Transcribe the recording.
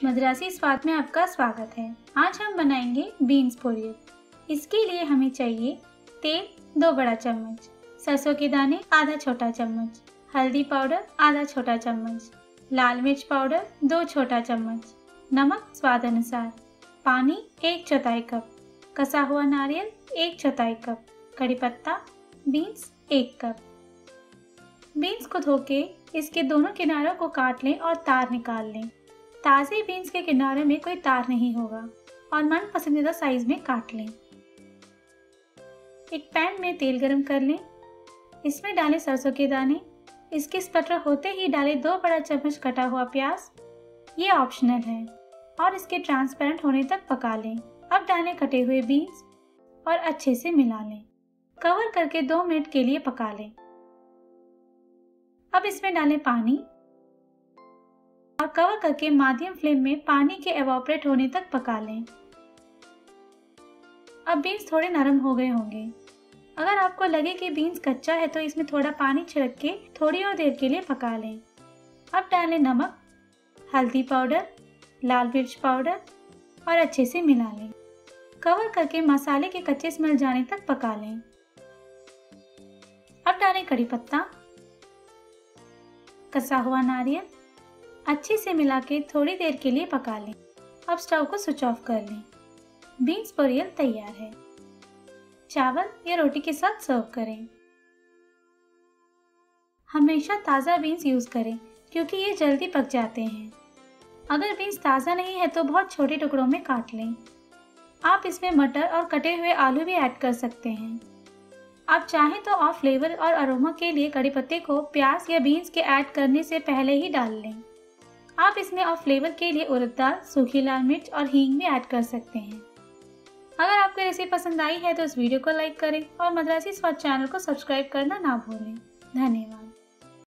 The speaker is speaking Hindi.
मद्रासी स्वाद में आपका स्वागत है। आज हम बनाएंगे बीन्स पोरियल। इसके लिए हमें चाहिए तेल 2 बड़ा चम्मच, सरसों के दाने आधा छोटा चम्मच, हल्दी पाउडर आधा छोटा चम्मच, लाल मिर्च पाउडर 2 छोटा चम्मच, नमक स्वाद अनुसार, पानी 1/4 कप, कसा हुआ नारियल 1/4 कप, कड़ी पत्ता, बीन्स 1 कप। बीन्स को धोके इसके दोनों किनारों को काट लें और तार निकाल लें। ताज़े बीन्स के किनारे में कोई तार नहीं होगा और मन पसंदीदा साइज में काट लें। एक पैन में तेल गरम कर लें। इसमें डालें सरसों के दाने। इसके स्पटर होते ही डालें 2 बड़ा चम्मच कटा हुआ प्याज। ये ऑप्शनल है और इसके ट्रांसपेरेंट होने तक पका लें। अब डालें कटे हुए बीन्स और अच्छे से मिला लें। कवर करके 2 मिनट के लिए पका लें। अब इसमें डालें पानी और कवर करके माध्यम फ्लेम में पानी के एवापोरेट होने तक पका लें। अब बीन्स थोड़े नरम हो गए होंगे। अगर आपको लगे कि बीन्स कच्चा है तो इसमें थोड़ा पानी छिड़क के थोड़ी और देर के लिए पका लें। अब डालें नमक, हल्दी पाउडर, लाल मिर्च पाउडर और अच्छे से मिला लें। कवर करके मसाले के कच्चे स्मेल जाने तक पका लें। अब डालें कड़ी पत्ता, कसा हुआ नारियल, अच्छे से मिला के थोड़ी देर के लिए पका लें। अब स्टव को स्विच ऑफ कर लें। बीन्स पोरियल तैयार है। चावल या रोटी के साथ सर्व करें। हमेशा ताज़ा बीन्स यूज़ करें क्योंकि ये जल्दी पक जाते हैं। अगर बीन्स ताज़ा नहीं है तो बहुत छोटे टुकड़ों में काट लें। आप इसमें मटर और कटे हुए आलू भी ऐड कर सकते हैं। आप चाहें तो ऑफ फ्लेवर और अरोमा के लिए कड़ी पत्ते को प्याज या बीन्स के ऐड करने से पहले ही डाल लें। आप इसमें ऑफ फ्लेवर के लिए उड़द दाल, सूखी लाल मिर्च और हींग भी ऐड कर सकते हैं। अगर आपको रेसिपी पसंद आई है तो इस वीडियो को लाइक करें और मद्रासी स्वाद चैनल को सब्सक्राइब करना ना भूलें। धन्यवाद।